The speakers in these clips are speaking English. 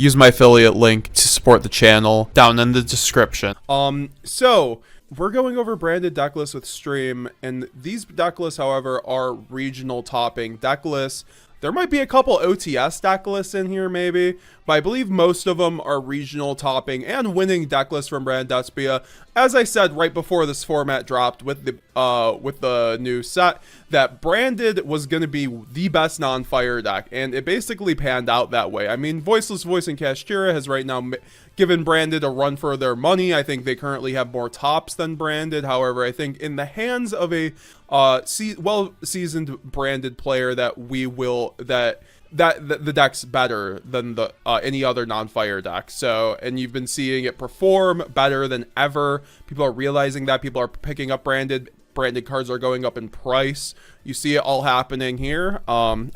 use my affiliate link to support the channel down in the description. So we're going over branded deck lists with Stream, and these deck lists, however, are regional topping deck lists. There might be a couple OTS deck lists in here maybe, but I believe most of them are regional topping and winning deck lists from Branded Despia. As I said right before this format dropped with the new set, that Branded was going to be the best non-fire deck, and it basically panned out that way. I mean, Voiceless Voice and kashtira has right now given Branded a run for their money. I think they currently have more tops than Branded. However, I think in the hands of a well-seasoned Branded player that the deck's better than the any other non-fire deck. So, and you've been seeing it perform better than ever. People are realizing that. People are picking up Branded cards are going up in price. You see it all happening here.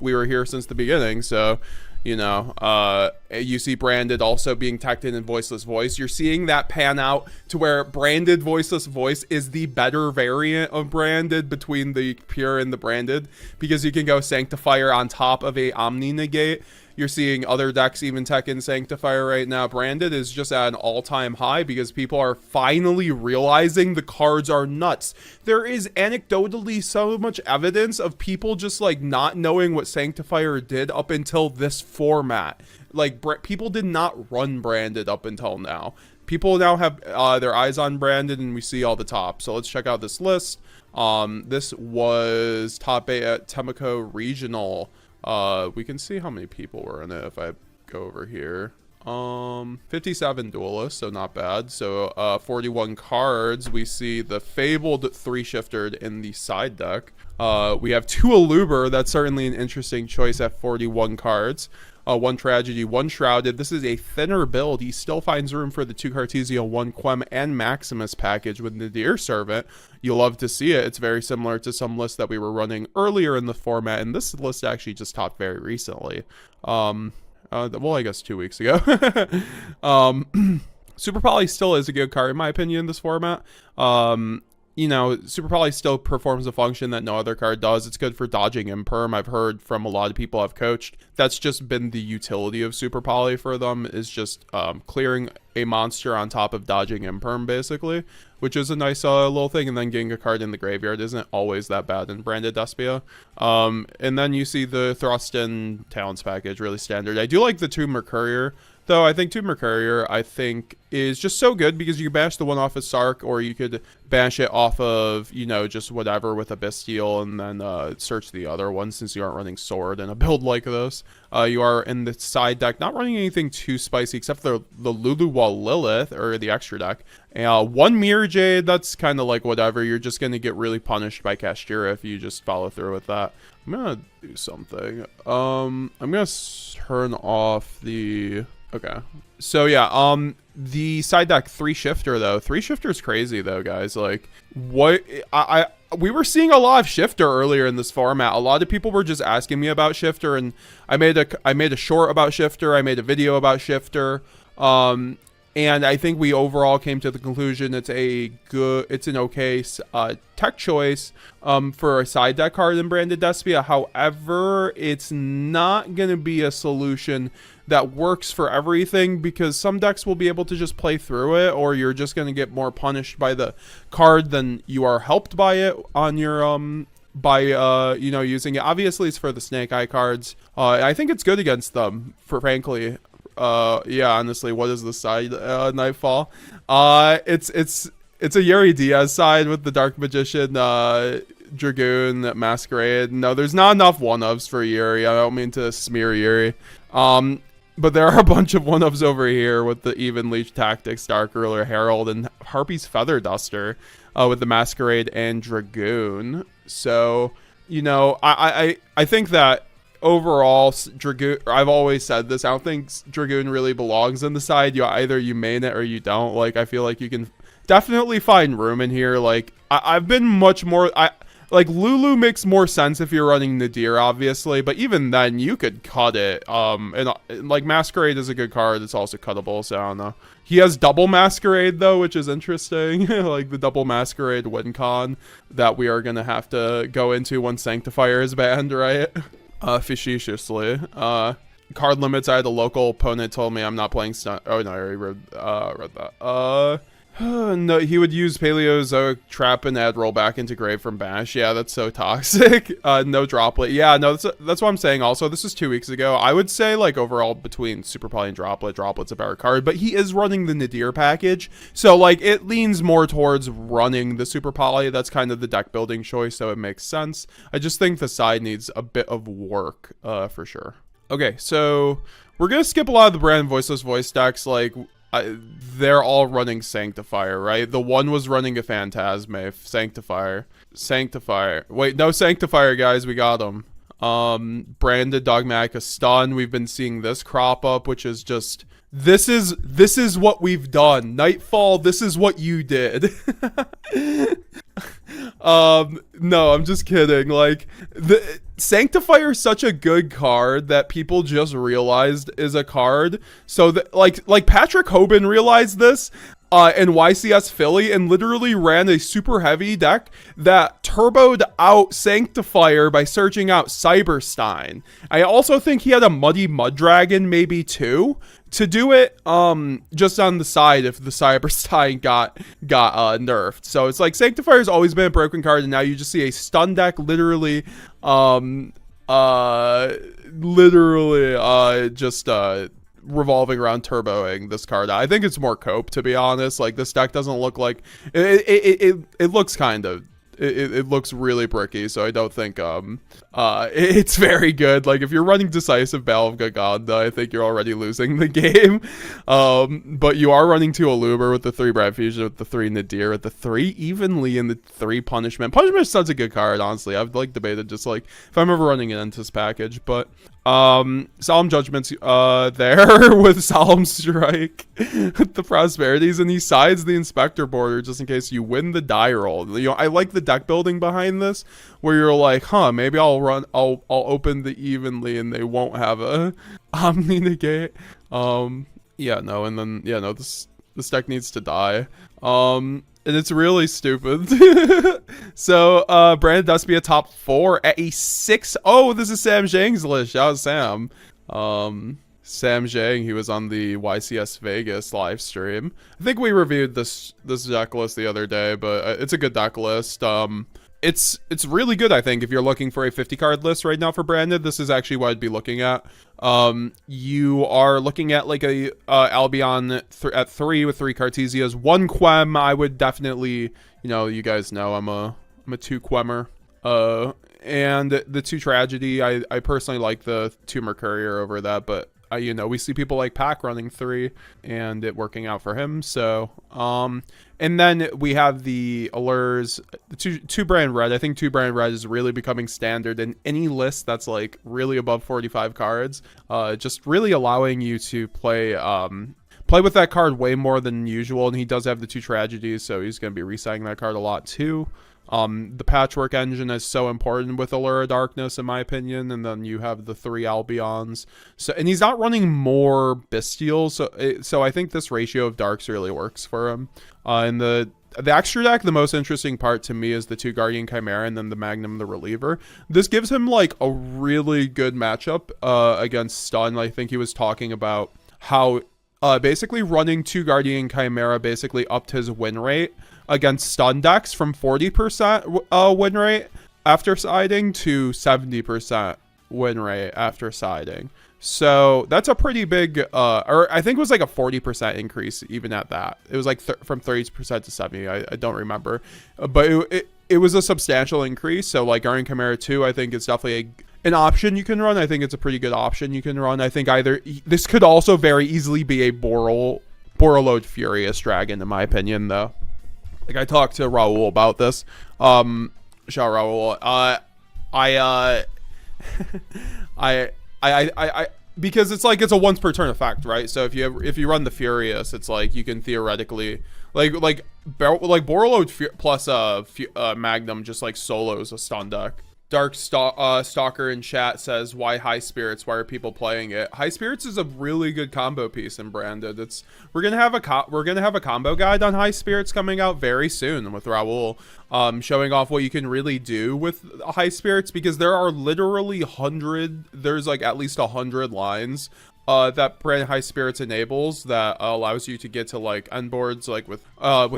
We were here since the beginning, so you know, you see Branded also being teched in Voiceless Voice. You're seeing that pan out to where Branded Voiceless Voice is the better variant of Branded between the pure and the Branded, because you can go Sanctifier on top of a Omni Negate. You're seeing other decks even tech in Sanctifier right now. Branded is just at an all-time high because people are finally realizing the cards are nuts. There is anecdotally so much evidence of people just like not knowing what Sanctifier did up until this format. Like, people did not run Branded up until now. People now have their eyes on Branded, and we see all the top. So let's check out this list. This was top 8 at Temco Regional. We can see how many people were in it if I go over here. 57 duelists, so not bad. So 41 cards. We see the fabled 3-shiftered in the side deck. We have 2 Aluber. That's certainly an interesting choice at 41 cards. 1 Tragedy, 1 Shrouded. This is a thinner build. He still finds room for the 2 Cartesia, 1 Quem, and Maximus package with Nadir Servant. You'll love to see it. It's very similar to some lists that we were running earlier in the format, and this list actually just topped very recently. Well, I guess 2 weeks ago. Super Poly still is a good card, in my opinion, in this format. You know, Super Poly still performs a function that no other card does. It's good for dodging Imperm. I've heard from a lot of people I've coached. That's just been the utility of Super Poly for them, is just clearing a monster on top of dodging Imperm, basically, which is a nice little thing. And then getting a card in the graveyard isn't always that bad in Branded Despia. And then you see the Thrust and Talents package, really standard. I do like the 2 Mercurier, though. I think 2 Mercurier, is just so good because you bash the one off of Sark, or you could bash it off of, you know, just whatever with a Bestial, and then search the other one since you aren't running Sword in a build like this. You are in the side deck not running anything too spicy except for the Lulu Wall Lilith, or the extra deck. 1 Mirror Jade, that's kind of like whatever. You're just going to get really punished by kashtira if you just follow through with that. I'm going to do something. I'm going to turn off the... Okay, so yeah, the side deck 3-shifter though. 3-shifter is crazy though, guys. Like, what we were seeing a lot of shifter earlier in this format. A lot of people were just asking me about shifter, and I made a short about shifter. I made a video about shifter. And I think we overall came to the conclusion it's an okay tech choice for a side deck card in Branded Despia. However, it's not going to be a solution that works for everything, because some decks will be able to just play through it, or you're just going to get more punished by the card than you are helped by it on your you know, using it. Obviously, it's for the Snake Eye cards. I think it's good against them, frankly. Yeah, honestly, what is the side Nightfall? It's a Yuri Diaz side with the Dark Magician, Dragoon, Masquerade. No, there's not enough one-ofs for Yuri. I don't mean to smear Yuri. But there are a bunch of one-ofs over here with the Even Leech Tactics, Dark Ruler, Herald, and Harpy's Feather Duster with the Masquerade and Dragoon. So, you know, I think that overall, Dragoon, I've always said this, I don't think Dragoon really belongs in the side. Either you main it or you don't. Like, I feel like you can definitely find room in here. Like, I've been much more... Like, Lulu makes more sense if you're running Nadir, obviously, but even then, you could cut it. And like, Masquerade is a good card. It's also cuttable, so I don't know. He has double Masquerade, though, which is interesting. Like, the double Masquerade win con that we are going to have to go into when Sanctifier is banned, right? Facetiously. card limits. I had a local opponent told me I'm not playing stun. Oh no, I already read that. No, he would use Paleozoic Trap and add rollback into grave from bash. Yeah, that's so toxic. No droplet. Yeah, no, that's what I'm saying. Also, this is 2 weeks ago. I would say like overall between Super Poly and Droplet's a better card, but he is running the Nadir package, so like it leans more towards running the Super Poly. That's kind of the deck building choice, so it makes sense. I just think the side needs a bit of work, for sure. Okay, so we're gonna skip a lot of the brand voiceless voice decks. Like they're all running Sanctifier, right? The one was running a Phantasme, Sanctifier. Wait, no Sanctifier, guys. We got him. Branded Dogmatika Stun. We've been seeing this crop up, which is just this is what we've done. Nightfall. This is what you did. No, I'm just kidding. Like the Sanctifier is such a good card that people just realized is a card. So that like Patrick Hoban realized this in YCS Philly and literally ran a super heavy deck that turboed out Sanctifier by searching out Cyberstein. I also think he had a Muddy Mud Dragon maybe too to do it just on the side if the Cyberstein got nerfed. So it's like Sanctifier's always been a broken card, and now you just see a stun deck literally just revolving around turboing this card. I think it's more cope, to be honest. Like this deck doesn't look like it looks kind of it looks really bricky, so I don't think it's very good. Like if you're running decisive Battle of Gaganda, I think you're already losing the game. But you are running 2 Aluber with the 3 Brad Fusion, with the 3 Nadir, with the 3 Evenly, and the 3 Punishment. Punishment is such a good card, honestly. I've like debated just like if I'm ever running an Entis package, but Solemn Judgment's there with Solemn Strike with the Prosperities, and he sides the Inspector border just in case you win the die roll. You know, I like the deck building behind this where you're like, huh, maybe I'll open the Evenly and they won't have a Omni Negate. Yeah, no, and then yeah, no, this deck needs to die. And it's really stupid. So, Branded Despia top 4 at a 6. Oh, this is Sam Zhang's list. Shout out Sam. Sam Zhang, he was on the YCS Vegas live stream. I think we reviewed this deck list the other day, but it's a good deck list. It's really good, I think, if you're looking for a 50 card list right now for Branded. This is actually what I'd be looking at. You are looking at like a Albion at 3 with 3 Cartesias, 1 Quem. I would definitely, you know, you guys know I'm a 2 Quemmer. And the 2 Tragedy, I personally like the 2 Mercurier over that, but you know, we see people like Pac running 3 and it working out for him. So, and then we have the allures, the two brand red. I think 2 brand red is really becoming standard in any list that's like really above 45 cards. Just really allowing you to play with that card way more than usual. And he does have the 2 Tragedies, so he's going to be resigning that card a lot too. The Patchwork engine is so important with Allure Darkness, in my opinion, and then you have the 3 Albions. So, and he's not running more Bestials, so I think this ratio of Darks really works for him. And the extra deck, the most interesting part to me is the 2 Guardian Chimera and then the Magnum the Reliever. This gives him like a really good matchup against Stun. I think he was talking about how basically running 2 Guardian Chimera basically upped his win rate against stun decks from 40% win rate after siding to 70% win rate after siding. So that's a pretty big, or I think it was like a 40% increase even at that. It was like from 30% to 70. I don't remember, but it was a substantial increase. So like Guardian Chimera 2, I think it's definitely an option you can run. I think it's a pretty good option you can run. I think either this could also very easily be a Borreload Furious Dragon, in my opinion, though. Like I talked to Raul about this. Shout Raul. I because it's like it's a once per turn effect, right? So if you run the Furious, it's like you can theoretically like Borreload plus Magnum just like solos a stun deck. Stalker in chat says, why High Spirits? Why are people playing it? High Spirits is a really good combo piece in Branded. We're gonna have a combo guide on High Spirits coming out very soon with Raul, showing off what you can really do with High Spirits, because there are literally there's like at least 100 lines that Brand High Spirits enables that allows you to get to like end boards like with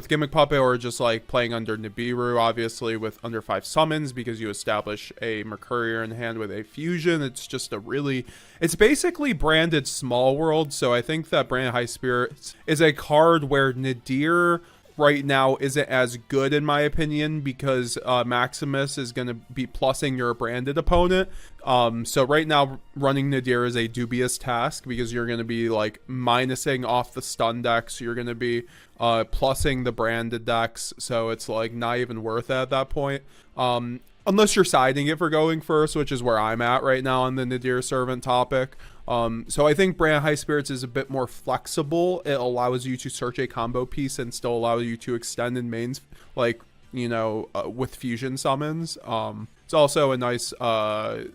Gimmick Puppet, or just like playing under Nibiru, obviously with under 5 summons, because you establish a Mercurier in hand with a fusion. It's basically Branded Small World. So I think that Brand High Spirits is a card where Nadir right now isn't as good in my opinion, because Maximus is going to be plussing your Branded opponent. So right now running Nadir is a dubious task, because you're going to be like minusing off the stun decks. You're going to be plussing the Branded decks. So it's like not even worth it at that point. Unless you're siding it for going first, which is where I'm at right now on the Nadir Servant topic. So I think Brand High Spirits is a bit more flexible. It allows you to search a combo piece and still allow you to extend in mains, like, you know, with fusion summons. It's also a nice,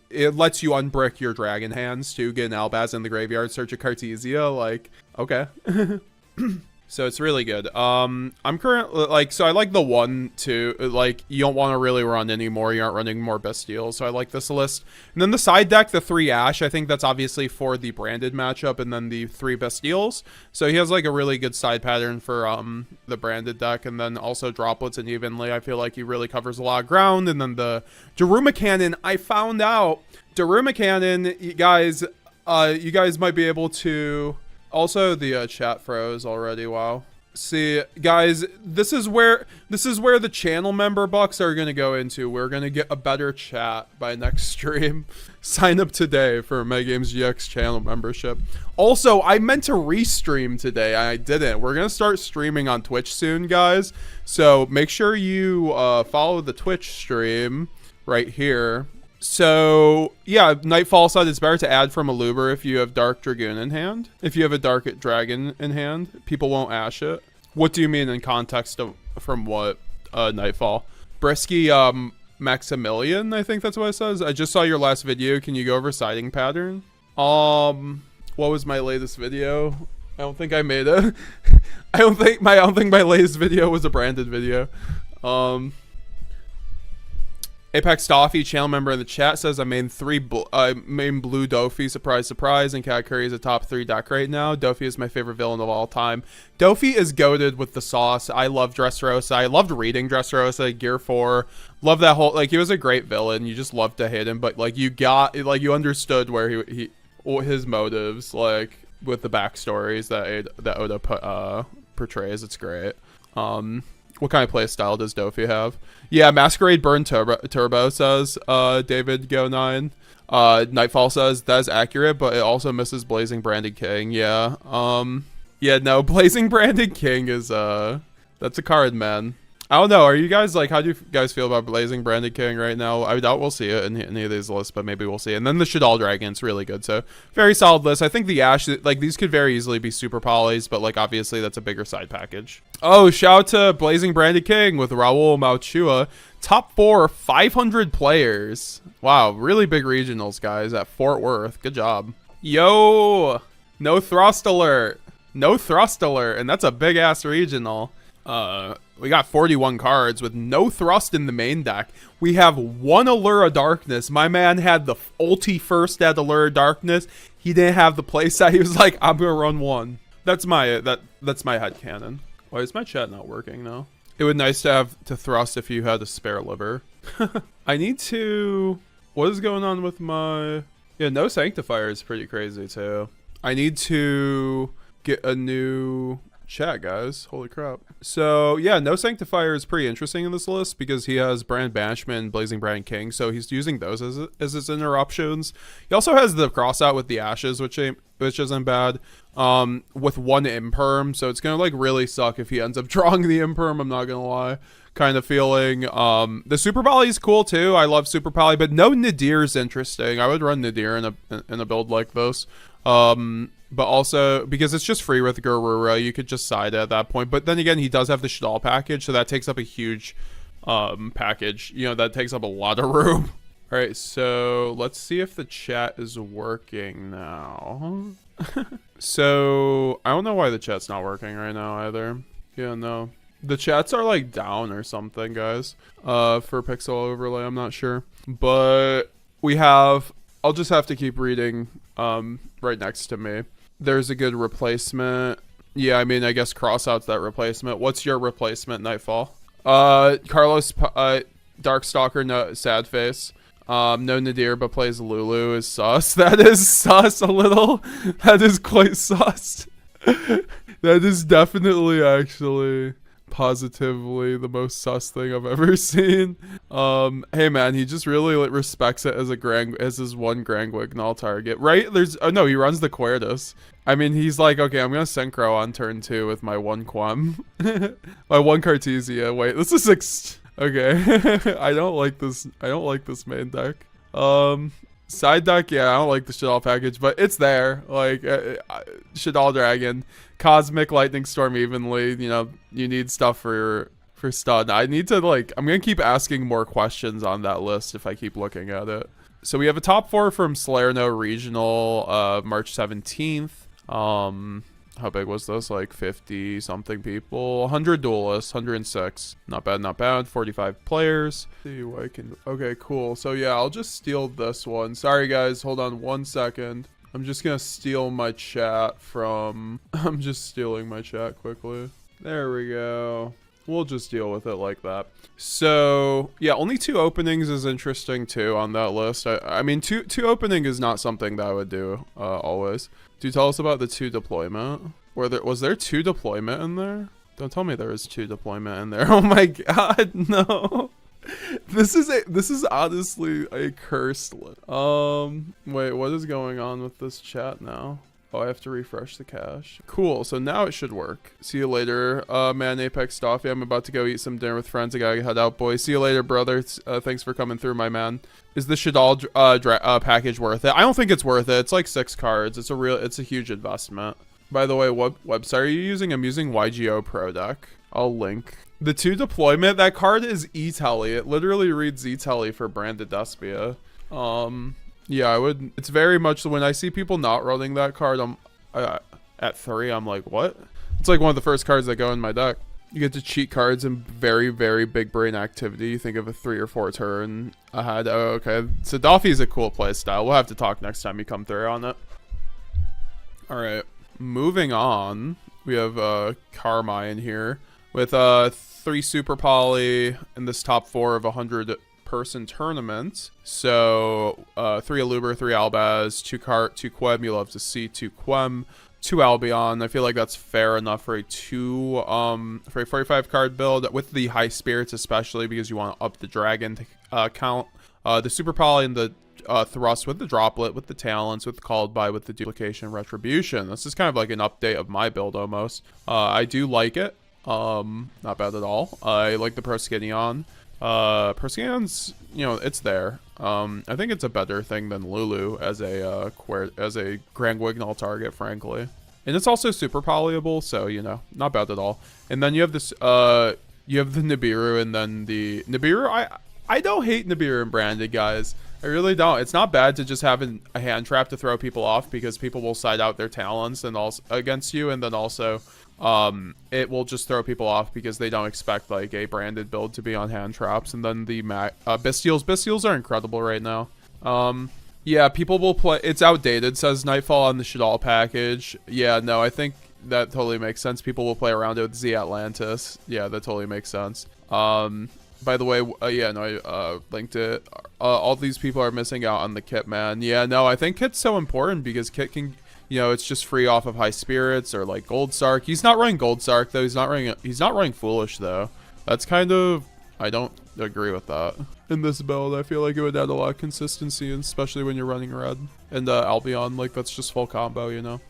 it lets you unbrick your dragon hands to get an Albaz in the graveyard, search a Cartesia, like, okay. So it's really good. I'm currently like, so I like the 1-2, like you don't want to really run anymore. You aren't running more Bestials. So I like this list. And then the side deck, the 3 Ash, I think that's obviously for the Branded matchup, and then the 3 Bestials. So he has like a really good side pattern for the Branded deck, and then also Droplets and Evenly. I feel like he really covers a lot of ground. And then the Daruma Cannon, I found out Daruma Cannon, you guys might be able to. Also, the chat froze already. Wow. See, guys, this is where the channel member bucks are gonna go into. We're gonna get a better chat by next stream. Sign up today for MetaGamesGX channel membership. Also, I meant to restream today. I didn't. We're gonna start streaming on Twitch soon, guys. So make sure you follow the Twitch stream right here. So, yeah, Nightfall said it's better to add from a Luber if you have Dark Dragoon in hand. If you have a Dark Dragon in hand, people won't ash it. What do you mean in context of from what, Nightfall? Brisky, Maximilian, I think that's what it says. I just saw your last video. Can you go over siding pattern? What was my latest video? I don't think I made it. I don't think my latest video was a Branded video. Apex Toffee, channel member in the chat, says I main blue Dofi, surprise, surprise, and Cat Curry is a top 3 deck right now. Dofi is my favorite villain of all time. Dofi is goated with the sauce. I love Dressrosa. I loved reading Dressrosa, Gear 4. Love that whole, like, he was a great villain. You just loved to hate him, but like you understood where his motives, like with the backstories that Oda portrays. It's great. What kind of play style does Dofi have? Yeah, Masquerade Burn Turbo says David Go 9. Nightfall says that's accurate, but it also misses Blazing Branded King. Yeah. Yeah, no, Blazing Branded King is that's a card, man. I don't know. Are you guys like, how do you guys feel about Blazing Branded King right now? I doubt we'll see it in any of these lists, but maybe we'll see. And then the Shadal Dragon's really good. So very solid list. I think the Ash, like these could very easily be super polys, but like obviously that's a bigger side package. Oh, shout out to Blazing Branded King with Raul Mauchua. Top 4, 500 players. Wow, really big regionals, guys, at Fort Worth. Good job. Yo, no thrust alert. No thrust alert, and that's a big ass regional. We got 41 cards with no thrust in the main deck. We have 1 Allure of Darkness. My man had the ulti first at Allure of Darkness. He didn't have the playset. He was like, I'm gonna run 1. That's my headcanon. Why is my chat not working now? It would be nice to have to thrust if you had a spare liver. I need to... What is going on with my... Yeah, no Sanctifier is pretty crazy too. I need to get a new... chat, guys. Holy crap. So yeah, no Sanctifier is pretty interesting in this list because he has Brand Banishment and Blazing Brand King, so he's using those as his interruptions. He also has the cross out with the Ashes, which isn't bad, with 1 Imperm, so it's gonna like really suck if he ends up drawing the Imperm, I'm not gonna lie. Kind of feeling. The Super Poly is cool too. I love Super Poly, but no Nadir's interesting. I would run Nadir in a build like this. But also, because it's just free with Garura, you could just side at that point. But then again, he does have the Shadal package, so that takes up a huge package. You know, that takes up a lot of room. All right, so let's see if the chat is working now. So I don't know why the chat's not working right now either. Yeah, no. The chats are like down or something, guys. For pixel overlay, I'm not sure. But we have, I'll just have to keep reading right next to me. There's a good replacement. Yeah, I mean, I guess cross out that replacement. What's your replacement, Nightfall? Carlos, Darkstalker, no, sad face. No Nadir, but plays Lulu is sus. That is sus a little. That is quite sus. That is definitely actually positively the most sus thing I've ever seen. Hey man, he just really like, respects it as his one Grand Wignall target, right? There's no, he runs the Quertus. I mean, he's like, okay, I'm gonna synchro on turn 2 with my one Quem, my one Cartesia. Wait, this is okay. I don't like this. I don't like this main deck. Side deck, yeah, I don't like the Shaddoll package, but it's there. Like Shaddoll Dragon, Cosmic Lightning Storm evenly. You know, you need stuff for stun. I need to like. I'm gonna keep asking more questions on that list if I keep looking at it. So we have a top 4 from Salerno Regional, March 17th. How big was this? Like 50 something people. 100 duelists, 106. Not bad, not bad. 45 players. Let's see what I can. Okay, cool. So yeah, I'll just steal this one. Sorry guys, hold on 1 second. I'm just gonna steal my chat from. I'm just stealing my chat quickly. There we go. We'll just deal with it like that. So yeah, only 2 openings is interesting too on that list. I mean, two opening is not something that I would do always. Do you tell us about the 2 deployment? Was there 2 deployment in there? Don't tell me there was 2 deployment in there. Oh my god, no. This is honestly a cursed list. Wait, what is going on with this chat now? Oh, I have to refresh the cache. Cool, so now it should work. See you later, man, Apex Toffee. I'm about to go eat some dinner with friends. I gotta head out, boys. See you later, brother. Thanks for coming through, my man. Is the Shaddoll package worth it? I don't think it's worth it. It's like 6 cards. It's a huge investment. By the way, what website are you using? I'm using YGO Pro Deck. I'll link. The 2 deployment, that card is E-Telly. It literally reads E-Telly for Branded Despia. Yeah, I would. It's very much when I see people not running that card, I'm at 3. I'm like, what? It's like one of the first cards that go in my deck. You get to cheat cards and very, very big brain activity. You think of a 3 or 4 turn ahead. Oh, okay. So Doffy is a cool play style. We'll have to talk next time you come through on it. All right, moving on. We have Karma in here with 3 Super Poly in this top 4 of 100-person tournament. So 3 Aluber, 3 Albaz, 2 Cart, 2 Quem. You love to see 2 Quem, 2 Albion. I feel like that's fair enough for a 45 card build with the high spirits, especially because you want to up the dragon count. The Super Poly and the Thrust with the Droplet, with the Talents, with the Called By, with the Duplication, Retribution. This is kind of like an update of my build almost. I do like it. Not bad at all. I like the Proskynion. Proskynion's, you know, it's there. I think it's a better thing than Lulu as a Grand Wignall target, frankly. And it's also super polyable, so, you know, not bad at all. And then you have this, you have the Nibiru, and then the Nibiru. I don't hate Nibiru and Branded, guys. I really don't. It's not bad to just have a hand trap to throw people off, because people will side out their talents and also against you, and then also it will just throw people off because they don't expect like a branded build to be on hand traps. And then the Bestials are incredible right now. Yeah, people will play. It's outdated, says Nightfall on the Shaddoll package. Yeah, no, I think that totally makes sense. People will play around it with Z Atlantis. Yeah, that totally makes sense. By the way, yeah, no, I linked it. All these people are missing out on the kit, man. Yeah, no, I think kit's so important because kit can, you know, it's just free off of high spirits or like Gold Sark. He's not running Gold Sark though. He's not running Foolish though. That's kind of, I don't agree with that. In this build, I feel like it would add a lot of consistency, especially when you're running red. And Albion, like that's just full combo, you know.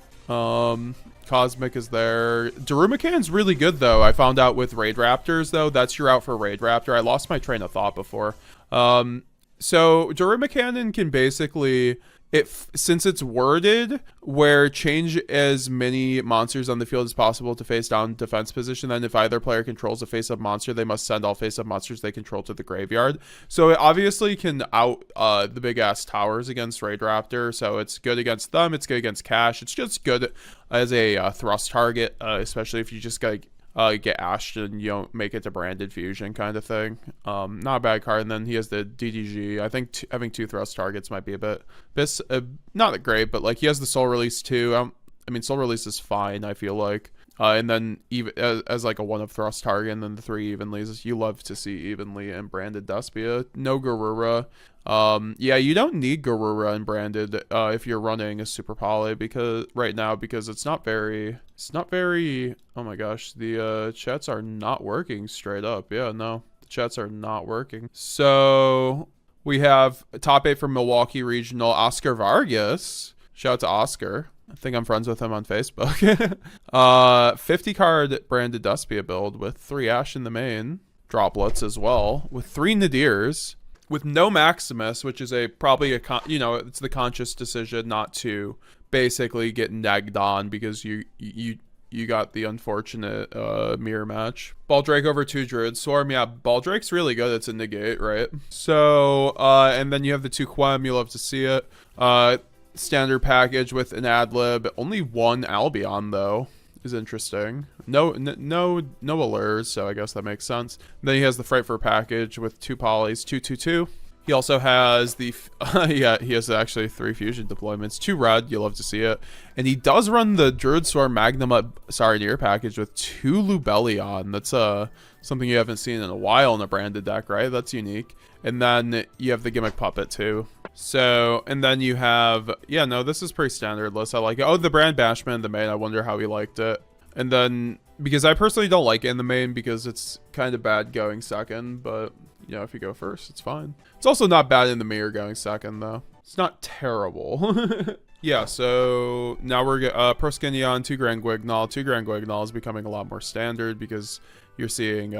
Cosmic is there. Darumakan's really good though. I found out with Raid Raptors though. That's your out for Raid Raptor. I lost my train of thought before. So Darumakan can basically, since it's worded where change as many monsters on the field as possible to face down defense position, then if either player controls a face-up monster, they must send all face-up monsters they control to the graveyard. So it obviously can out the big ass towers against Raid Raptor, so it's good against them, it's good against Cash, it's just good as a thrust target, especially if you just get ashed and you don't make it to branded fusion kind of thing. Not a bad card. And then he has the DDG. I think having 2 thrust targets might be a bit not that great, but like he has the soul release too. I mean, soul release is fine, I feel like. And then even as like a 1 of thrust target, and then the 3 evenlies. You love to see evenly and branded Despia. No Garura. Yeah, you don't need Garura and branded if you're running a super poly because it's not very oh my gosh, the chats are not working straight up. Yeah, no, the chats are not working. So we have top 8 from Milwaukee Regional, Oscar Vargas. Shout out to Oscar. I think I'm friends with him on Facebook. 50 card branded Despia build with 3 Ash in the main, droplets as well, with 3 Nadirs, with no Maximus, which is probably it's the conscious decision not to basically get negged on because you got the unfortunate mirror match. Baldrake over 2 Druid Swarm. Yeah, Baldrake's really good. It's a negate, right? So, and then you have the 2 Quem. You love to see it. Standard package with an ad lib. Only 1 Albion though is interesting. No allures, so I guess that makes sense. Then he has the Fright for package with 2 polys, 2/2/2. He also has the yeah, he has actually 3 fusion deployments, 2 red. You love to see it, and he does run the Druid Swarm Magnum Sarnier package with 2 Lubellion. That's something you haven't seen in a while in a branded deck, right? That's unique. And then you have the Gimmick Puppet too. So, and then you have, yeah, no, this is pretty standard list. I like it. Oh, the Brand Bashman in the main. I wonder how he liked it. And then, because I personally don't like it in the main because it's kind of bad going second, but, you know, if you go first, it's fine. It's also not bad in the mirror going second, though. It's not terrible. Yeah, so now we're Proskinion, 2 Grand Guignol. 2 Grand Guignol is becoming a lot more standard because you're seeing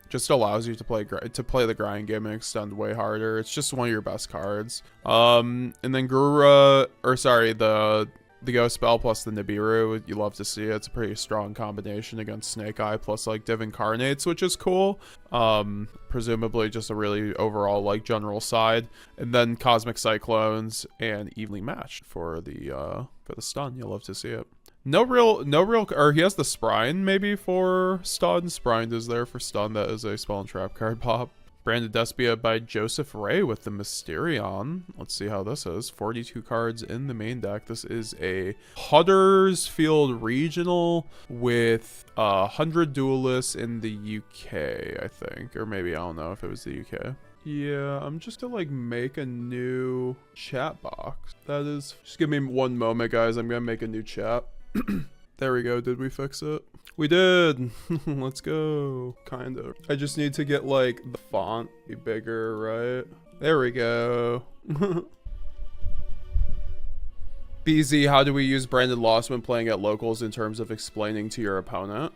just allows you to play the grind game and extend way harder. It's just one of your best cards. And then the Ghost Spell plus the Nibiru, you love to see it. It's a pretty strong combination against Snake Eye plus like Div Incarnates, which is cool. Presumably just a really overall like general side. And then Cosmic Cyclones and evenly matched for the stun. You'll love to see it. No real, or he has the Sprine maybe for stun. Sprine is there for stun. That is a spell and trap card pop. Branded Despia by Joseph Ray with the Mysterion. Let's see how this is. 42 cards in the main deck. This is a Huddersfield Regional with 100 duelists in the UK, I think. Or maybe, I don't know if it was the UK. Yeah, I'm just gonna like make a new chat box. That is, just give me one moment, guys. I'm gonna make a new chat. There we go. Did we fix it? We did. Let's go. Kind of. I just need to get like the font be bigger, right? There we go. BZ, how do we use Branded Loss when playing at locals in terms of explaining to your opponent?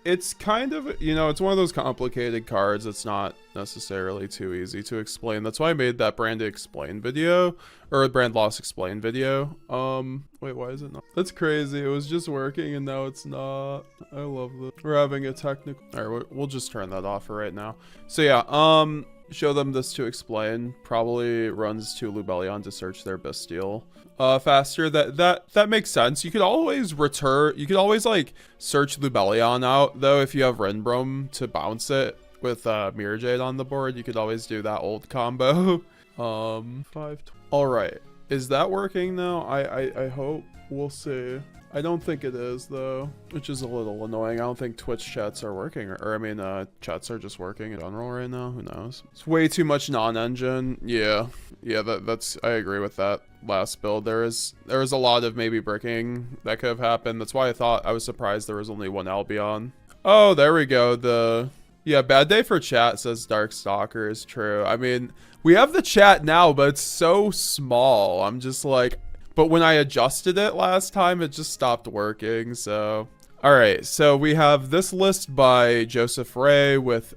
It's kind of, you know, it's one of those complicated cards. It's not necessarily too easy to explain. That's why I made that Branded Explain video, or Brand Loss Explain video. Wait, why is it not? That's crazy. It was just working and now it's not. I love this. We're having a technical. All right, we'll just turn that off for right now. So yeah, show them this to explain. Probably runs to Lubellion to search their Bestial faster. That makes sense. You could always like search Lubellion out though if you have Renbrom to bounce it with Mirror Jade on the board. You could always do that old combo. All right, is that working now? I hope. We'll see. I don't think it is though, which is a little annoying. I don't think Twitch chats are working, or I mean chats are just working in general right now. Who knows? It's way too much non-engine. Yeah, that's I agree with that last build. There is a lot of maybe bricking that could have happened. That's why I was surprised there was only 1 Albion. Oh, there we go. Yeah, bad day for chat, says Dark Stalker, is true. I mean, we have the chat now, but it's so small. I'm just like, but when I adjusted it last time, it just stopped working. So, all right. So we have this list by Joseph Ray with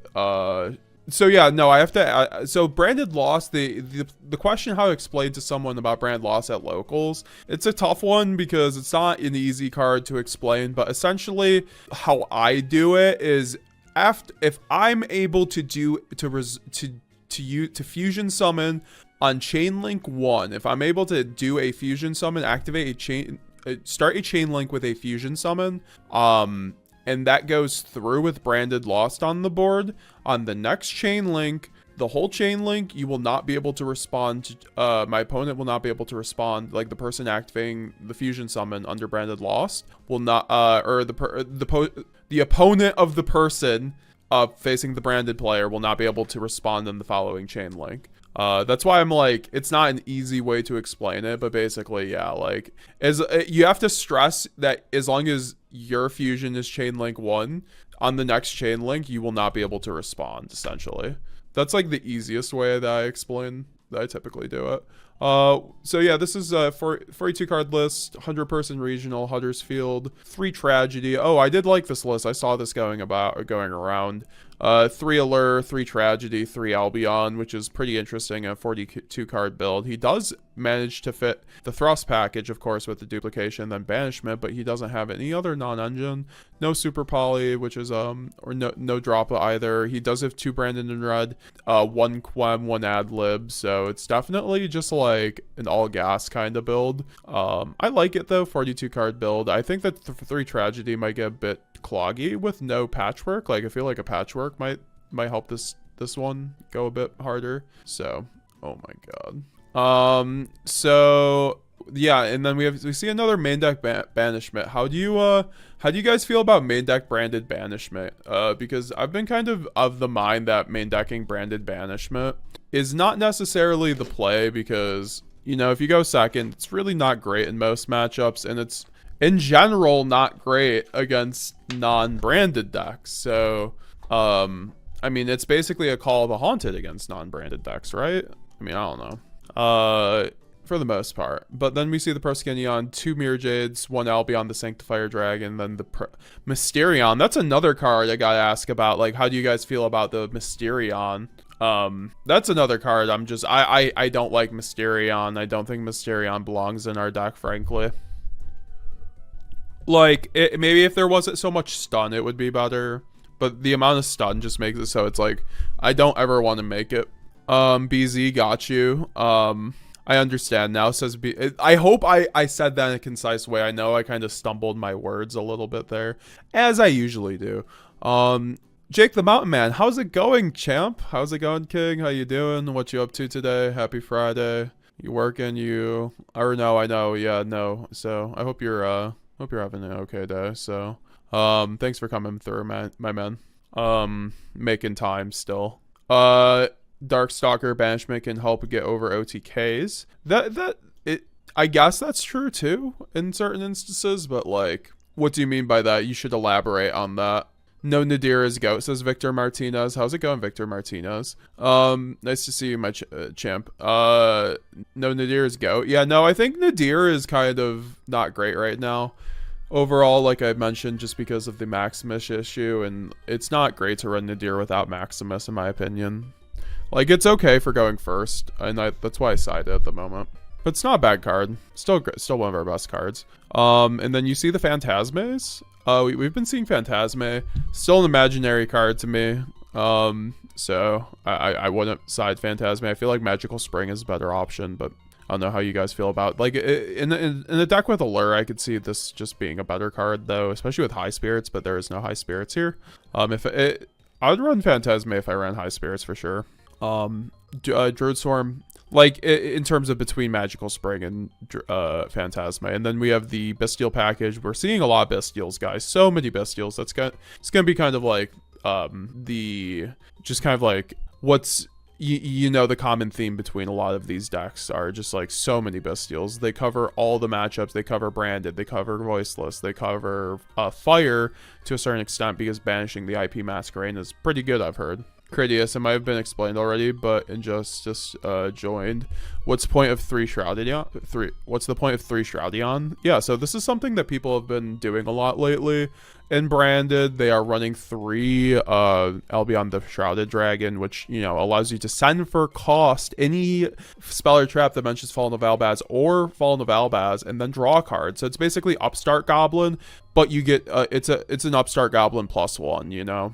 So yeah, no, I have to. So branded loss. The question how to explain to someone about brand loss at locals. It's a tough one because it's not an easy card to explain. But essentially, how I do it is after if I'm able to do to fusion summon on chain link 1. If I'm able to do a fusion summon, activate a chain, start a chain link with a fusion summon. And that goes through with branded lost on the board. On the next chain link, the whole chain link, you will not be able to respond to, my opponent will not be able to respond, like the person activating the fusion summon under branded lost will not, or the opponent of the person facing the branded player will not be able to respond in the following chain link. That's why I'm like, it's not an easy way to explain it, but basically, yeah, like, you have to stress that as long as your fusion is chain link 1, on the next chain link, you will not be able to respond, essentially. That's like the easiest way that I typically do it. So yeah, this is a 42 card list, 100 person regional, Huddersfield, 3 tragedy. Oh, I did like this list. I saw this going around. 3 allure, 3 tragedy, 3 albion, which is pretty interesting. A 42 card build. He does manage to fit the thrust package, of course, with the duplication, then banishment, but he doesn't have any other non-engine. No super poly, which is or no drop either. He does have 2 Brandon in red, 1 quem, 1 ad lib, so it's definitely just like an all gas kind of build. I like it though. 42 card build. I think that 3 tragedy might get a bit cloggy with no patchwork. Like, I feel like a patchwork might help this one go a bit harder. So, oh my god. So yeah, and then we see another main deck banishment. How do you guys feel about main deck branded banishment? Because I've been kind of the mind that main decking branded banishment is not necessarily the play, because, you know, if you go second, it's really not great in most matchups, and it's in general not great against non-branded decks. So I mean, it's basically a Call of the Haunted against non-branded decks, right? I mean, I don't know. For the most part. But then we see the Proskenion, 2 Mirror Jades, 1 Albion, the Sanctifier Dragon, then the Mysterion. That's another card I gotta ask about. Like, how do you guys feel about the Mysterion? That's another card I don't like Mysterion. I don't think Mysterion belongs in our deck, frankly. Like, maybe if there wasn't so much stun, it would be better. But the amount of stun just makes it so it's like, I don't ever want to make it. BZ, got you. I understand now, says B. I hope I said that in a concise way. I know I kind of stumbled my words a little bit there, as I usually do. Jake the Mountain Man, how's it going, champ? How's it going, King? How you doing? What you up to today? Happy Friday. You working? Or no, I know. Yeah, no. So I hope you're having an okay day. So thanks for coming through, my man. Making time still. Darkstalker banishment can help get over OTKs. I guess that's true too in certain instances, but like, what do you mean by that? You should elaborate on that. No Nadir is goat, says Victor Martinez. How's it going, Victor Martinez? Nice to see you, my champ. No Nadir is goat. Yeah, no, I think Nadir is kind of not great right now. Overall, like I mentioned, just because of the Maximus issue, and it's not great to run Nadir without Maximus, in my opinion. Like, it's okay for going first, and that's why I side it at the moment. But it's not a bad card. Still one of our best cards. And then you see the Phantasmes. We've been seeing Phantasme. Still an imaginary card to me. So I wouldn't side Phantasme. I feel like Magical Spring is a better option, but I don't know how you guys feel about, like, in a deck with Allure, I could see this just being a better card, though, especially with High Spirits, but there is no High Spirits here. I would run Phantasme if I ran High Spirits for sure. Druid Swarm, like, in terms of between Magical Spring and Phantasma. And then we have the Bestial package. We're seeing a lot of Bestials, guys. So many Bestials. It's gonna be kind of like what's the common theme between a lot of these decks are just like so many Bestials. They cover all the matchups. They cover Branded. They cover Voiceless. They cover Fire to a certain extent, because banishing the IP Masquerade is pretty good, I've heard. Critias, it might have been explained already, but Injustice joined. What's the point of 3 Shroudion? What's the point of 3 Shroudion? Yeah, so this is something that people have been doing a lot lately. In Branded, they are running 3 Albion the Shrouded Dragon, which, you know, allows you to send for cost any spell or trap that mentions Fallen of Albaz or Fallen of Albaz, and then draw a card. So it's basically Upstart Goblin, but you get it's an Upstart Goblin +1, you know.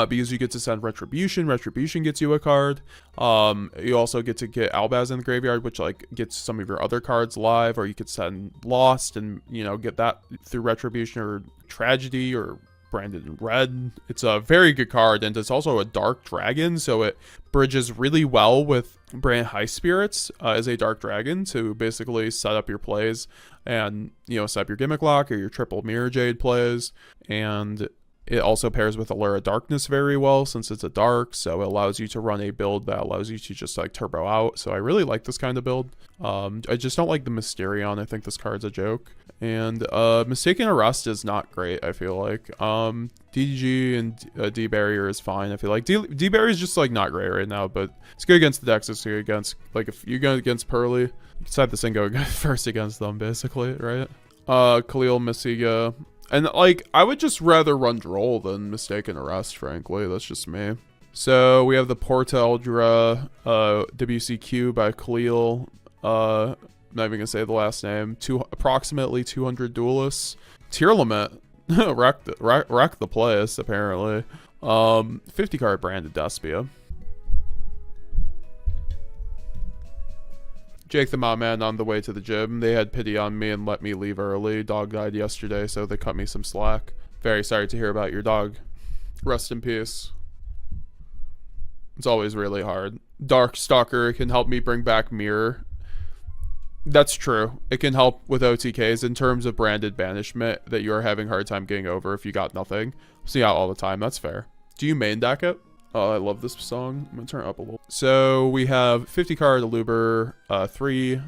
Because you get to send Retribution. Retribution gets you a card. You also get to get Albaz in the graveyard, which like gets some of your other cards live, or you could send Lost and, you know, get that through Retribution or Tragedy or Branded in Red. It's a very good card, and it's also a Dark Dragon, so it bridges really well with Brand High Spirits as a Dark Dragon to basically set up your plays and, you know, set up your Gimmick Lock or your triple Mirror Jade plays. And it also pairs with Allura Darkness very well since it's a dark, so it allows you to run a build that allows you to just like turbo out. So I really like this kind of build. I just don't like the Mysterion. I think this card's a joke. And Mistaken Arrest is not great, I feel like. DDG and D-Barrier is fine, I feel like. D-Barrier is just like not great right now, but it's good against the decks. It's good against, like, if you go against Purrely, you can side this and go first against them, basically, right? Khalil Masiga. And, like, I would just rather run Droll than Mistaken Arrest, frankly. That's just me. So, we have the Porta Eldra WCQ by Khalil. I'm not even going to say the last name. Approximately 200 duelists. Tearlament. wreck the place, apparently. 50 card Branded Despia. Jake the Mopman on the way to the gym. They had pity on me and let me leave early. Dog died yesterday, so they cut me some slack. Very sorry to hear about your dog. Rest in peace. It's always really hard. Darkstalker can help me bring back Mirror. That's true. It can help with OTKs in terms of Branded Banishment that you're having a hard time getting over if you got nothing. See out all the time. That's fair. Do you main deck it? Oh, I love this song. I'm gonna turn it up a little. So we have 50 card Aluber, 3,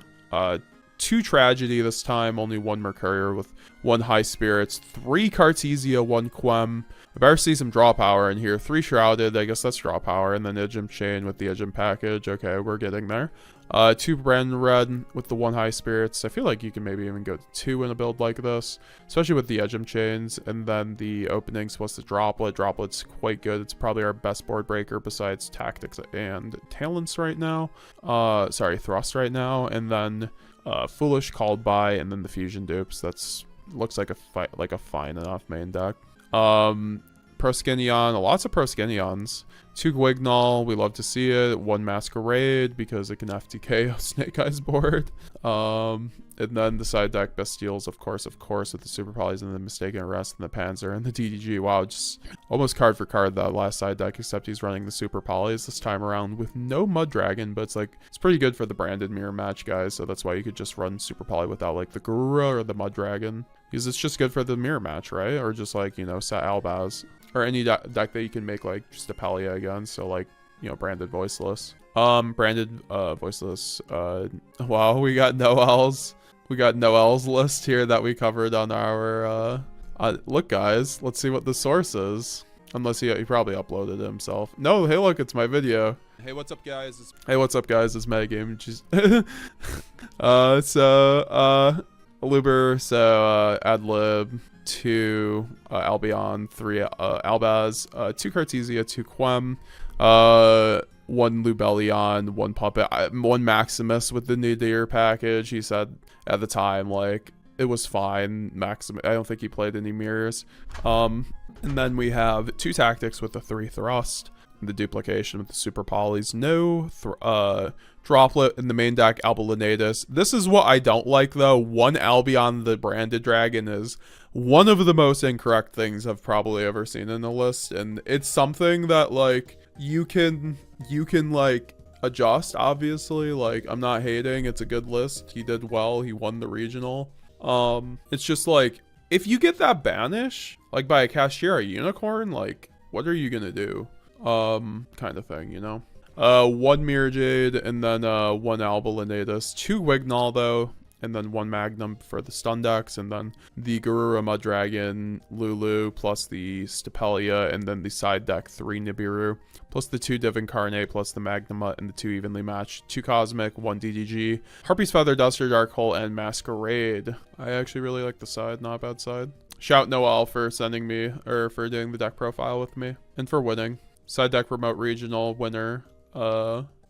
2 Tragedy this time, only 1 Mercurial with 1 High Spirits, 3 Cartesia, 1 Quem. I better see some draw power in here. 3 Shrouded, I guess that's draw power, and then Ijim Chain with the Ijim package. Okay, we're getting there. 2 Branded Red with the 1 High Spirits. I feel like you can maybe even go to 2 in a build like this, especially with the Ijim Chains. And then the openings was the Droplet. Droplet's quite good. It's probably our best board breaker besides Tactics and Talents right now. Sorry, Thrust right now. And then Foolish Called By, and then the Fusion Dupes. That's looks like a fine enough main deck. Proskenion, lots of Proskenions. 2 Gwignall, we love to see it. 1 Masquerade because it can FTK Snake Eyes board. And then the side deck Bestials, of course, with the Super Polys and the Mistaken Arrest and the Panzer and the DDG. Wow, just almost card for card that last side deck, except he's running the Super Polys this time around with no Mud Dragon, but it's pretty good for the Branded Mirror match, guys. So that's why you could just run Super Poly without like the Garura or the Mud Dragon. Because it's just good for the mirror match, right? Or just like, you know, set Albaz. Or any deck that you can make like just a Palia again. So like, you know, Branded Voiceless. Branded Voiceless. Wow, we got Noel's. We got Noel's list here that we covered on our look, guys, let's see what the source is. Unless he probably uploaded it himself. No, hey look, it's my video. Hey, what's up, guys? Hey, what's up, guys? It's MetaGamesGX. Luber, so Adlib, 2 Albion, 3 Albaz, 2 Cartesia, 2 Quem, 1 Lubellion, 1 Puppet, 1 Maximus with the Nadir package. He said at the time, like, it was fine. Maximus, I don't think he played any mirrors. And then we have 2 Tactics with the 3 Thrust, the duplication with the Super Polys, no Droplet in the main deck, Albalinatus. This is what I don't like, though. 1 Albion the Branded Dragon is one of the most incorrect things I've probably ever seen in a list, and it's something that, like, you can like adjust, obviously. Like, I'm not hating, it's a good list. He did well, he won the regional. It's just like, if you get that banish, like by a Kashtira Unicorn, like, what are you gonna do? Kind of thing, you know? 1 Mirror Jade, and then 1 Albalinatus, 2 Wignall, though, and then 1 Magnum for the stun decks, and then the Garura Mud Dragon, Lulu, plus the Stapelia, and then the side deck 3 Nibiru, plus the 2 Div Incarnate, plus the Magnamut, and the 2 evenly matched, 2 Cosmic, 1 DDG, Harpy's Feather Duster, Dark Hole, and Masquerade. I actually really like the side, not a bad side. Shout Noel for sending me, or for doing the deck profile with me, and for winning. Side deck Remote Regional winner.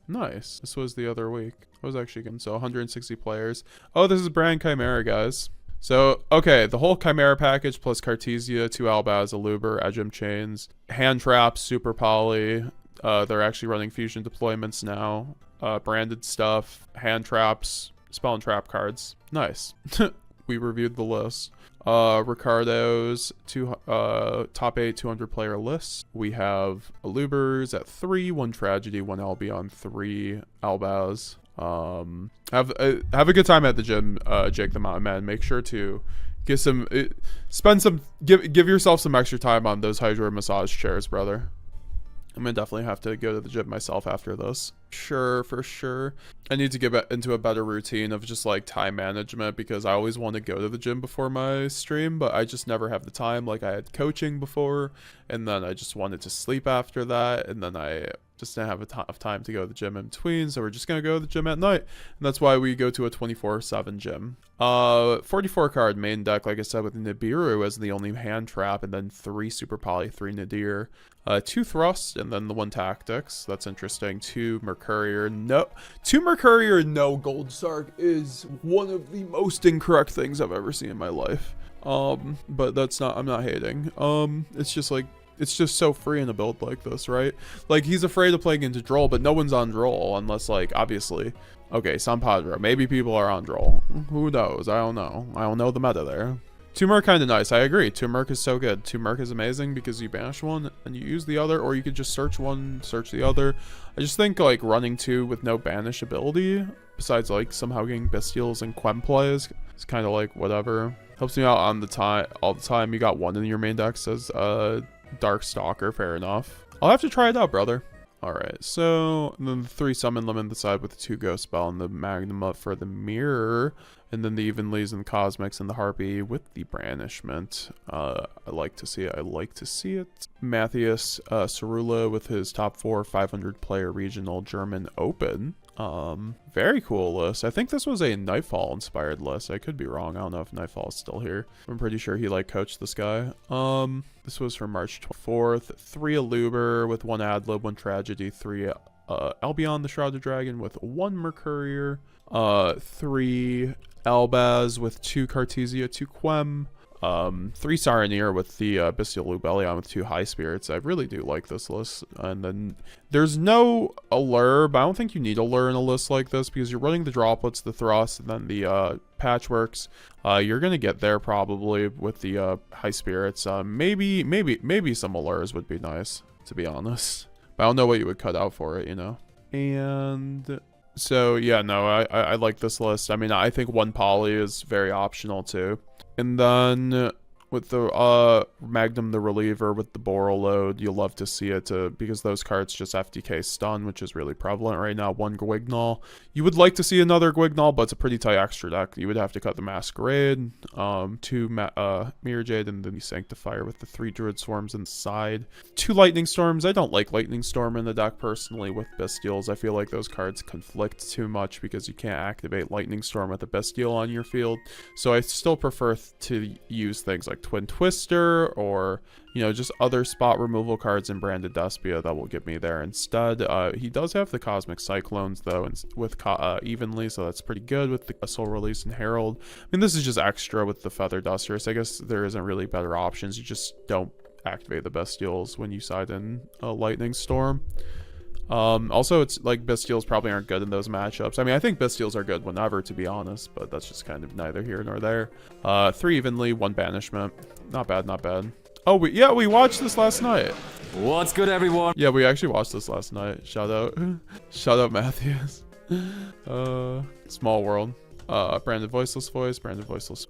Nice. This was the other week. I was actually good. So 160 players. Oh, this is Brand Chimera, guys. So, okay, the whole Chimera package plus Cartesia, 2 Albaz, Aluber, Edgem Chains, Hand Traps, Super Poly. They're actually running Fusion deployments now. Branded stuff, Hand Traps, Spell and Trap cards. Nice. We reviewed the list. Ricardo's top 8 200 player lists. We have Alubers at 3, 1 Tragedy, 1 Albion, 3 Albaz. Have a good time at the gym, Jake the Mountain Man. Make sure to give yourself some extra time on those hydro massage chairs, brother. I'm gonna definitely have to go to the gym myself after this. Sure, for sure. I need to get into a better routine of just like time management, because I always want to go to the gym before my stream, but I just never have the time. Like, I had coaching before, and then I just wanted to sleep after that, and then I just didn't have a ton of time to go to the gym in between, so we're just gonna go to the gym at night, and that's why we go to a 24/7 gym. 44 card main deck, like I said, with Nibiru as the only hand trap, and then 3 Super Poly, 3 Nadir, 2 Thrust, and then the 1 Tactics. That's interesting. 2 Mercurier. No, 2 Mercurier, no Gold Sark is one of the most incorrect things I've ever seen in my life. But that's not, I'm not hating. It's just like, it's just so free in a build like this, right? Like, he's afraid of playing into Droll, but no one's on Droll unless, like, obviously. Okay, San Padre. Maybe people are on Droll. Who knows? I don't know. I don't know the meta there. 2 Merc kind of nice. I agree. 2 Merc is so good. 2 Merc is amazing because you banish one and you use the other, or you could just search one, search the other. I just think, like, running 2 with no banish ability, besides, like, somehow getting Bestials and Quem plays, it's kind of like whatever. Helps me out on the time, all the time. You got 1 in your main deck, says Dark Stalker. Fair enough. I'll have to try it out, brother. Alright, so then the 3 Summon Limit the side with the 2 Ghost Spell and the Magnamut for the Mirror, and then the Evenlies and the Cosmics and the Harpy with the Branishment. I like to see it. I like to see it. Matthias Cerula with his top 4 500 player regional German Open. Very cool list. I think this was a Nightfall inspired list. I could be wrong. I don't know if Nightfall is still here. I'm pretty sure he like coached this guy. This was from March 24th. 3 Aluber with 1 Adlib, 1 Tragedy, 3 Albion the Shrouded Dragon with 1 Mercurier, 3 Albaz with 2 Cartesia, 2 Quem, 3 Saronir with the Bestial Lubellion with 2 High Spirits. I really do like this list. And then there's no Allure, but I don't think you need Allure in a list like this because you're running the Droplets, the Thrust, and then the Patchworks. You're gonna get there probably with the High Spirits. Maybe some Allures would be nice, to be honest. But I don't know what you would cut out for it, you know. And so yeah, no, I like this list. I mean, I think 1 Poly is very optional too. And then with the Magnum the Reliever with the Boral Load, you'll love to see it because those cards just FTK stun, which is really prevalent right now. 1 Gwignall. You would like to see another Gwignall, but it's a pretty tight extra deck. You would have to cut the Masquerade, 2 Mirror Jade, and then the Sanctifier with the 3 Druid Swarms inside. 2 Lightning Storms. I don't like Lightning Storm in the deck personally with Bestials. I feel like those cards conflict too much because you can't activate Lightning Storm with a Bestial on your field. So I still prefer to use things like Twin Twister or, you know, just other spot removal cards in Branded Despia that will get me there instead. He does have the Cosmic Cyclones though, and with Evenly, so that's pretty good with the Soul Release and Herald. I mean, this is just extra with the Feather Dusters. I guess there isn't really better options. You just don't activate the Bestials when you side in a Lightning Storm. Also, it's like Bestials probably aren't good in those matchups. I mean, I think Bestials are good whenever, to be honest, but that's just kind of neither here nor there. 3 Evenly, 1 Banishment. Not bad, not bad. Oh, we watched this last night. What's good, everyone? Yeah, we actually watched this last night. Shout out. Shout out, Matthias. Small World. Branded Voiceless Voice, Branded Voiceless.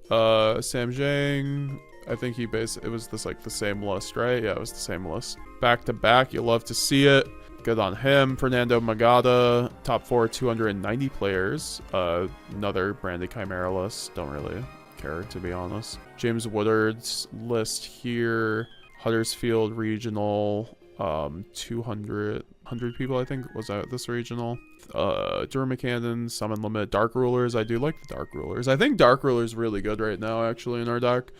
Sam Zhang. I think it was this like the same list, right? Yeah, it was the same list. Back to back, you'll love to see it. Good on him. Fernando Magada, top 4, 290 players. Another branded chimera list. Don't really care, to be honest. James Woodard's list here. Huddersfield regional. 200 people, I think, was at this regional. Durham Cannon, Summon Limit, Dark Rulers. I do like the Dark Rulers. I think Dark Rulers really good right now, actually, in our deck.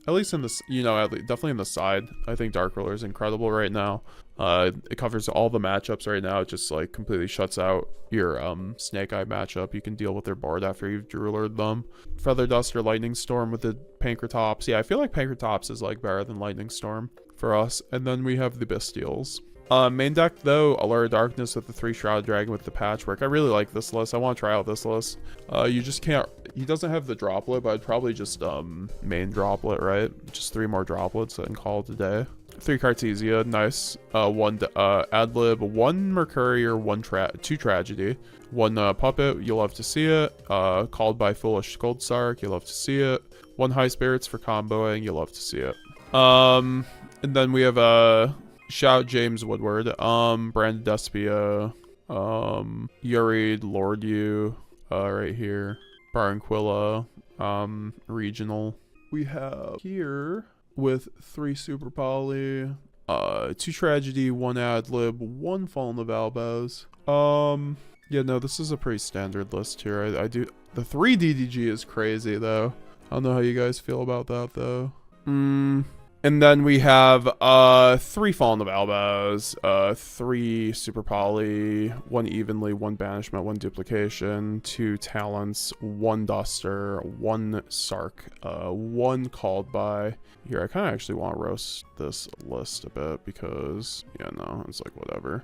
At least in this, definitely in the side. I think Dark Ruler is incredible right now. It covers all the matchups right now. It just like completely shuts out your Snake Eye matchup. You can deal with their board after you've Drulered them. Feather Dust or Lightning Storm with the Pankratops. Yeah, I feel like Pankratops is like better than Lightning Storm for us. And then we have the Bestials. Main deck though, Allure of Darkness with the 3 Shroud Dragon with the Patchwork. I really like this list. I want to try out this list. You just can't. He doesn't have the droplet, but I'd probably just main droplet, right? Just 3 more droplets and call it a day. 3 Cartesia, nice. 1 Adlib, 1 Mercurier, 2 Tragedy, 1 Puppet. You'll love to see it. Called by Foolish Goldsark. You'll love to see it. 1 High Spirits for comboing. You'll love to see it. And then we have Shout James Woodward, Branded Despia, Yurid, Lord You, right here, Barranquilla, regional. We have here with 3 Super Poly, 2 Tragedy, 1 Adlib, 1 Fallen of Albaz. Yeah, no, this is a pretty standard list here. I do, the 3 DDG is crazy though. I don't know how you guys feel about that though. And then we have 3 Fallen of Albaz, 3 Super Poly, 1 Evenly, 1 Banishment, 1 Duplication, 2 Talents, 1 Duster, 1 Sark, 1 Called By. Here, I kind of actually want to roast this list a bit because, yeah, no, it's like whatever.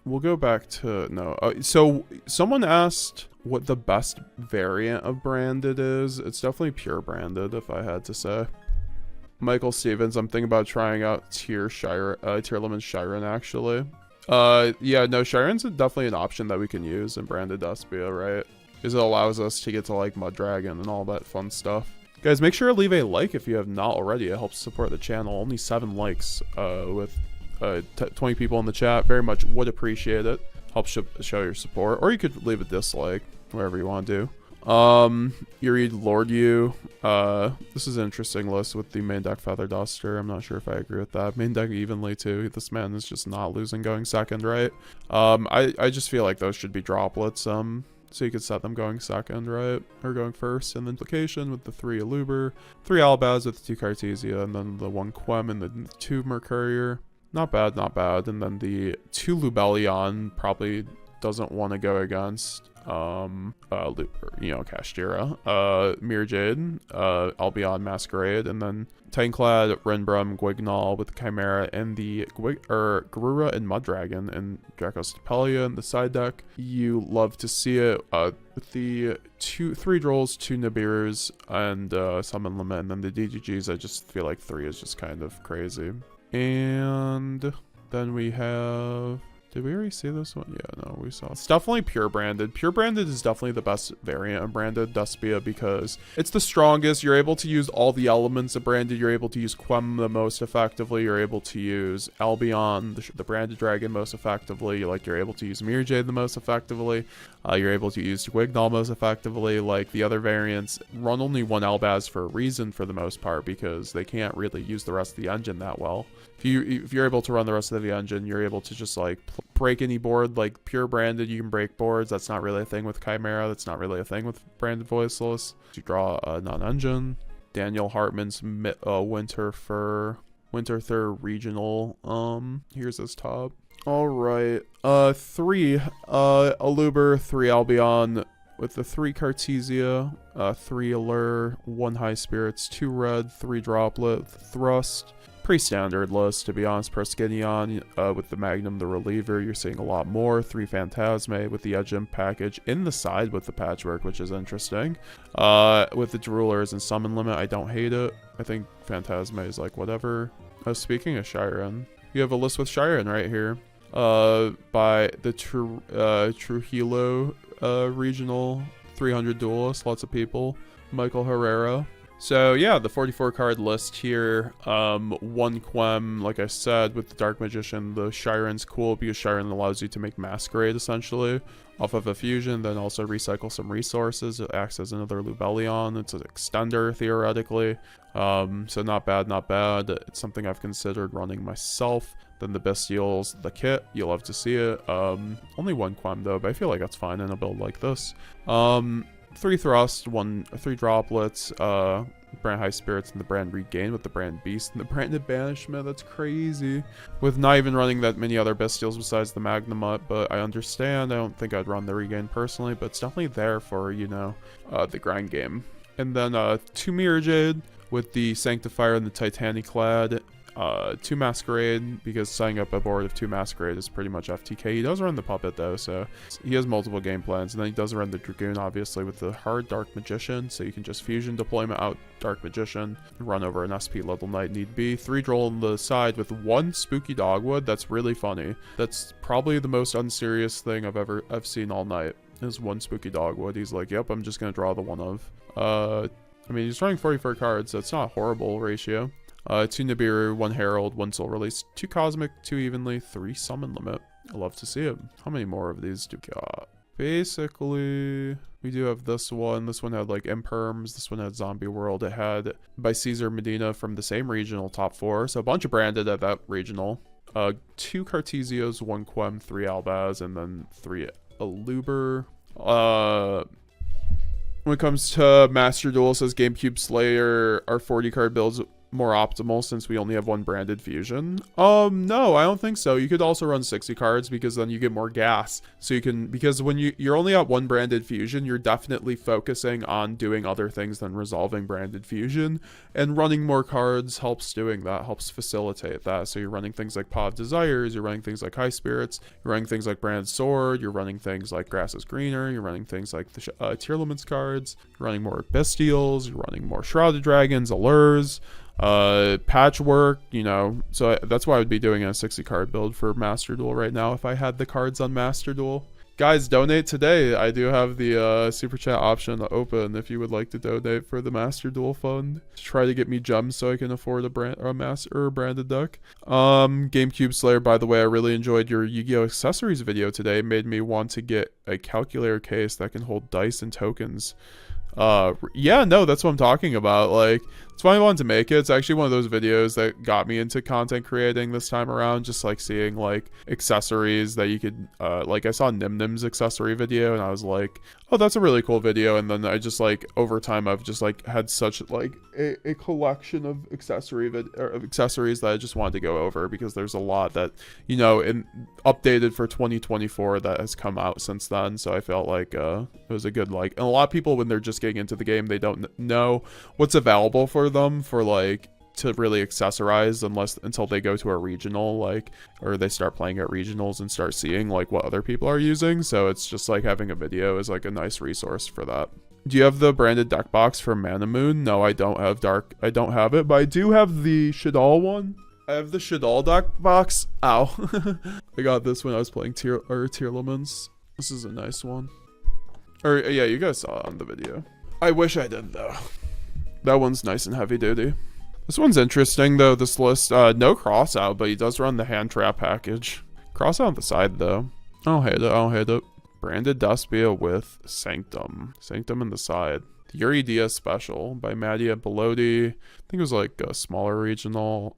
We'll go back to, no. So someone asked what the best variant of Branded is. It's definitely pure Branded, if I had to say. Michael Stevens, I'm thinking about trying out TEARLAMENTS Shiren, actually. Yeah, no, Shiren's definitely an option that we can use in Branded Despia, right? Because it allows us to get to, like, Mud Dragon and all that fun stuff. Guys, make sure to leave a like if you have not already. It helps support the channel. Only 7 likes with 20 people in the chat. Very much would appreciate it. Helps show your support. Or you could leave a dislike, whatever you want to do. You read Lord You. This is an interesting list with the main deck Feather Duster. I'm not sure if I agree with that. Main deck Evenly too. This man is just not losing going second, right? I just feel like those should be droplets. So you could set them going second, right? Or going first. And then Implication with the 3 Aluber, 3 Albaz with the 2 Cartesia, and then the 1 Quem and the 2 Mercurier. Not bad, not bad. And then the 2 Lubellion probably doesn't want to go against kashtira, Mirror Jade, Albion Masquerade, and then Titaclad, Renbrum, Guignol with the Chimera, and the Garura and Mud Dragon, and Draco's Stapelia in the side deck. You love to see it with the 3 Drolls, 2 Nibirs, and Summon Limit, and then the DGGs. I just feel like 3 is just kind of crazy. And then we have... Did we already see this one? Yeah, no, we saw. It's definitely pure Branded. Pure Branded is definitely the best variant of Branded Despia because it's the strongest. You're able to use all the elements of Branded. You're able to use Quem the most effectively. You're able to use Albion, the Branded Dragon, most effectively. You're able to use Mirror Jade the most effectively. You're able to use Guignol most effectively. Like the other variants run only 1 Albaz for a reason for the most part because they can't really use the rest of the engine that well. If you're able to run the rest of the engine, you're able to just like break any board. Like pure Branded, you can break boards. That's not really a thing with Chimera. That's not really a thing with Branded Voiceless. You draw a non-engine. Daniel Hartman's Winter Thur regional. Here's his top. All right. 3 Aluber, 3 Albion with the 3 Cartesia, 3 Allure, 1 High Spirits, 2 Red, 3 Droplet, Thrust. Pretty standard list, to be honest. Perskinion with the Magnum, the Reliever, you're seeing a lot more. 3 Phantasme with the Edge Imp package in the side with the Patchwork, which is interesting. With the Drulers and Summon Limit, I don't hate it. I think Phantasme is like whatever. Speaking of Shiren, you have a list with Shiren right here. By the Trujillo regional 300 duelist, lots of people. Michael Herrero. So yeah, the 44 card list here. One Quem, like I said, with the Dark Magician. The Shiren's cool because Shiren allows you to make Masquerade essentially off of a fusion, then also recycle some resources. It acts as another Lubellion. It's an extender theoretically. So not bad, not bad. It's something I've considered running myself. Then the Bestials, the kit, you'll love to see it. Only one Quem though, but I feel like that's fine in a build like this. 3 Thrust, 3 Droplets, Brand High Spirits, and the Brand Regain with the Brand Beast and the Branded Banishment. That's crazy. With not even running that many other Bestials besides the Magnamut, but I understand. I don't think I'd run the Regain personally, but it's definitely there for, you know, the grind game. And then 2 Mirror Jade with the Sanctifier and the Titaniclad. 2 Masquerade, because setting up a board of 2 Masquerade is pretty much FTK. He does run the Puppet though, so he has multiple game plans. And then he does run the Dragoon, obviously, with the hard Dark Magician, so you can just fusion deployment out Dark Magician, run over an SP Little Knight need be. 3 Droll on the side with 1 Spooky Dogwood. That's really funny. That's probably the most unserious thing I've seen all night, is 1 Spooky Dogwood. He's like, yep, I'm just gonna draw the one of. I mean, he's running 44 cards, so it's not a horrible ratio. 2 Nibiru, 1 Herald, 1 Soul Release, 2 Cosmic, 2 Evenly, 3 Summon Limit. I love to see it. How many more of these do we got? Basically, we do have this one. This one had like Imperms. This one had Zombie World. It had by Caesar Medina from the same regional top 4. So a bunch of branded at that regional. 2 Cartesios, 1 Quem, 3 Albaz, and then 3 Aluber. When it comes to Master Duel, it says GameCube Slayer, our 40 card builds more optimal since we only have 1 branded fusion. No, I don't think so. You could also run 60 cards because then you get more gas. So you can, because when you're only at 1 branded fusion, you're definitely focusing on doing other things than resolving branded fusion, and running more cards helps doing that, helps facilitate that. So you're running things like Pod Desires, you're running things like High Spirits, you're running things like Branded Sword, you're running things like Grass is Greener, you're running things like the Tearlaments cards, you're running more Bestials, you're running more Shrouded Dragons, Allures, Patchwork, you know. So that's why I would be doing a 60 card build for Master Duel right now if I had the cards on Master Duel. Guys, donate today. I do have the super chat option open if you would like to donate for the Master Duel fund to try to get me gems so I can afford a master branded deck. GameCube Slayer, by the way, I really enjoyed your Yu-Gi-Oh accessories video today. It made me want to get a calculator case that can hold dice and tokens. Yeah, no, that's what I'm talking about. Like, it's why I wanted to make it. It's actually one of those videos that got me into content creating this time around, just like seeing like accessories that you could like I saw Nim's accessory video and I was like, oh, that's a really cool video. And then I just like over time I've just like had such like a collection of accessories that I just wanted to go over, because there's a lot that, you know, in updated for 2024 that has come out since then. So I felt like it was a good, like, and a lot of people when they're just getting into the game, they don't know what's available for them for like to really accessorize until they go to a regional, like, or they start playing at regionals and start seeing like what other people are using. So it's just like having a video is like a nice resource for that. Do you have the branded deck box from Mana Moon? No, I don't have I don't have it, but I do have the Shadal one. I have the Shadal deck box. Ow. I got this when I was playing Tearlaments. This is a nice one. Or yeah, you guys saw it on the video. I wish I did though. That one's nice and heavy duty. This one's interesting though, this list. No cross out, but he does run the hand trap package. Cross out on the side though. I don't hate it, I don't hate it. Branded Despia with Sanctum. Sanctum in the side. The Yuri Diaz special by Maddie at Belodi. I think it was like a smaller regional.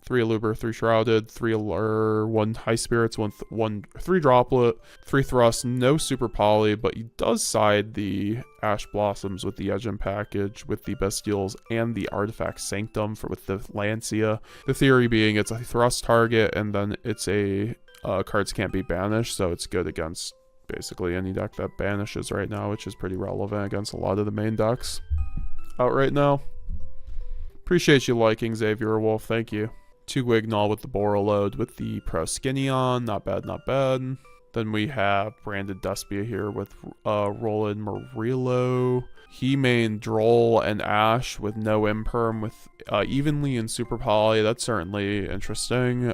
3 Aluber, 3 Shrouded, 3 Allure, 1 High Spirits, 3 Droplet, 3 Thrust, no Super Poly, but he does side the Ash Blossoms with the Edgen package, with the Bestials, and the Artifact Sanctum with the Lancia. The theory being it's a Thrust target, and then it's a cards can't be banished, so it's good against basically any deck that banishes right now, which is pretty relevant against a lot of the main decks out right now. Appreciate you liking, Xavier Wolf, thank you. 2 Wignall with the Borreload with the Proskinion, not bad, not bad. Then we have Branded Despia here with Roland Murillo. He main Droll and Ash with no Imperm with Evenly and Super Poly. That's certainly interesting.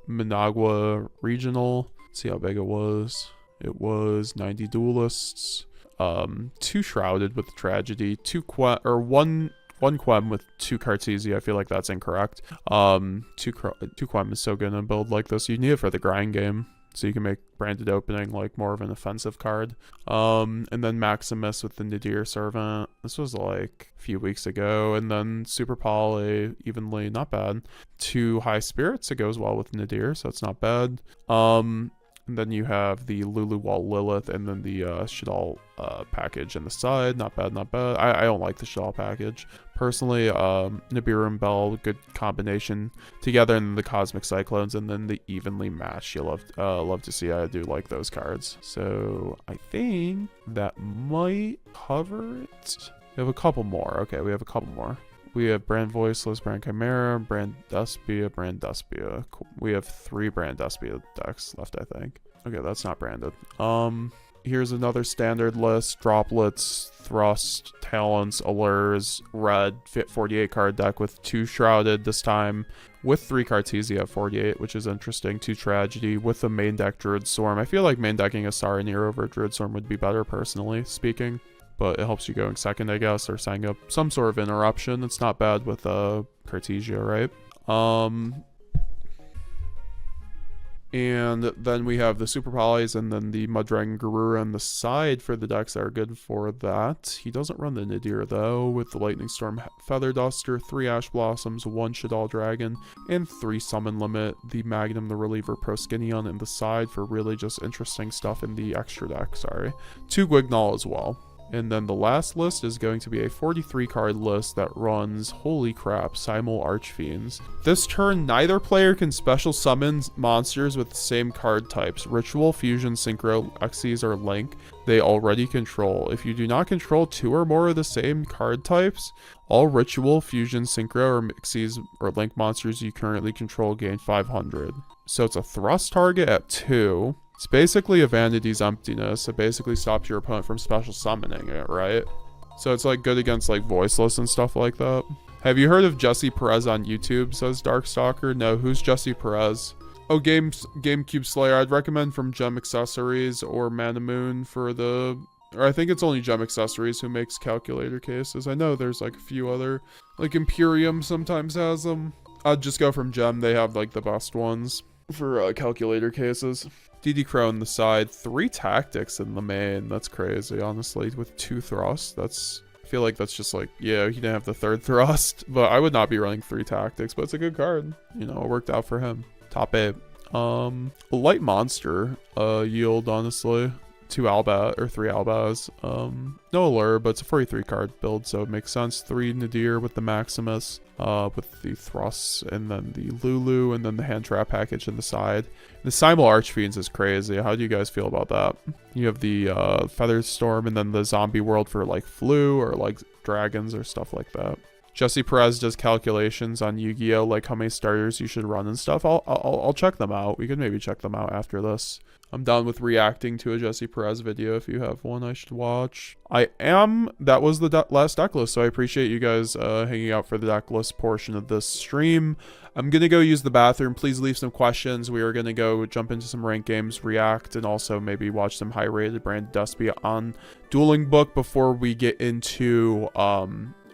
Managua Regional. Let's see how big it was. It was 90 Duelists. 2 Shrouded with Tragedy. 1 1 Quem with 2 Cartesia. I feel like that's incorrect. 2 Quem is so good in a build like this. You need it for the grind game, so you can make Branded Opening like more of an offensive card. And then Maximus with the Nadir Servant. This was like a few weeks ago. And then Super Poly, evenly, not bad. 2 High Spirits, it goes well with Nadir, so it's not bad. And then you have the Lulu Wall Lilith, and then the Shadal package on the side. Not bad, not bad. I don't like the Shadal package. Personally, Nibiru and Bell, good combination together, and then the Cosmic Cyclones, and then the evenly matched. You love to see. I do like those cards. So I think that might cover it. We have a couple more. Okay, we have a couple more. We have Brand Voiceless, Brand Chimera, Brand DESPIA, Brand DESPIA. Cool. We have 3 Brand DESPIA decks left, I think. Okay, that's not branded. Here's another standard list. Droplets, Thrust, Talents, Allures, Red, Fit 48 card deck with 2 Shrouded this time, with 3 Cartesia at 48, which is interesting. 2 Tragedy, with the main deck Druid Storm. I feel like main decking a Saronir over Druid Storm would be better, personally speaking. But it helps you going second, I guess, or setting up some sort of interruption. It's not bad with Cartesia, right? And then we have the Super Polys and then the Mudragon Garura on the side for the decks that are good for that. He doesn't run the Nadir, though, with the Lightning Storm Feather Duster, 3 Ash Blossoms, 1 Shadal Dragon, and 3 Summon Limit. The Magnum, the Reliever, Proskinion in the side for really just interesting stuff in the extra deck, sorry. 2 Guignol as well. And then the last list is going to be a 43 card list that runs, holy crap, Simul Archfiends. This turn, neither player can special summon monsters with the same card types, Ritual, Fusion, Synchro, Xyz, or Link, they already control. If you do not control 2 or more of the same card types, all Ritual, Fusion, Synchro, or Xyz, or Link monsters you currently control gain 500. So it's a thrust target at 2. It's basically a Vanity's Emptiness. It basically stops your opponent from special summoning it, right? So it's like good against like Voiceless and stuff like that. Have you heard of Jesse Perez on YouTube, says Darkstalker? No, who's Jesse Perez? Oh, GameCube Slayer. I'd recommend from Gem Accessories or Manamoon for the... Or I think it's only Gem Accessories who makes calculator cases. I know there's like a few other... Like Imperium sometimes has them. I'd just go from Gem. They have like the best ones for calculator cases. DD Crow on the side, 3 tactics in the main. That's crazy, honestly, with 2 thrusts. I feel like that's just like, yeah, he didn't have the 3rd thrust, but I would not be running 3 tactics, but it's a good card. You know, it worked out for him. Top 8. A light monster yield, honestly. 2 Albat or 3 Albaz. No allure, but it's a 43 card build, so it makes sense. 3 Nadir with the Maximus, with the Thrusts, and then the Lulu, and then the Hand Trap package on the side. The Simul Archfiends is crazy. How do you guys feel about that? You have the Feather Storm, and then the Zombie World for like Flu or like dragons or stuff like that. Jesse Perez does calculations on Yu-Gi-Oh, like how many starters you should run and stuff. I'll check them out. We could maybe check them out after this. I'm down with reacting to a Jesse Perez video. If you have one, I should watch. That was the last deck list, so I appreciate you guys hanging out for the deck list portion of this stream. I'm gonna go use the bathroom. Please leave some questions. We are gonna go jump into some ranked games, react, and also maybe watch some high-rated Branded Despia on Dueling Book before we get into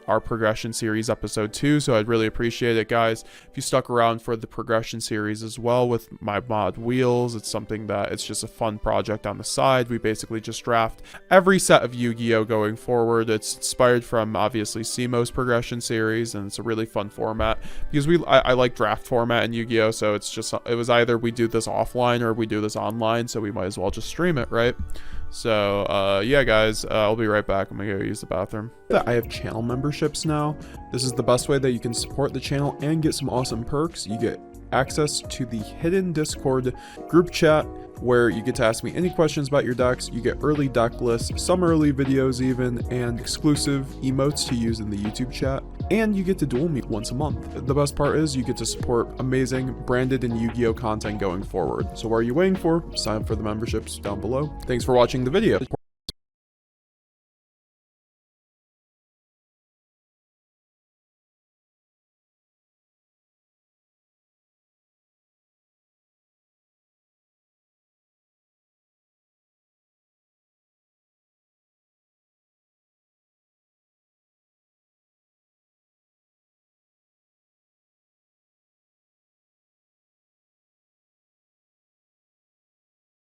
our progression series episode 2. So I'd really appreciate it, guys, if you stuck around for the progression series as well with my mod wheels. It's something that it's just a fun project on the side. We basically just draft every set of Yu-Gi-Oh going forward. It's inspired from obviously Simo's progression series, and it's a really fun format because I like draft format in Yu-Gi-Oh, so it was either we do this offline or we do this online, so we might as well just stream it, right? So yeah, guys, I'll be right back. I'm gonna go use the bathroom. I have channel memberships now. This is the best way that you can support the channel and get some awesome perks. You get access to the hidden Discord group chat where you get to ask me any questions about your decks. You get early deck lists, some early videos even, and exclusive emotes to use in the YouTube chat. And you get to duel me once a month. The best part is you get to support amazing branded and Yu-Gi-Oh content going forward. So what are you waiting for? Sign up for the memberships down below. Thanks for watching the video.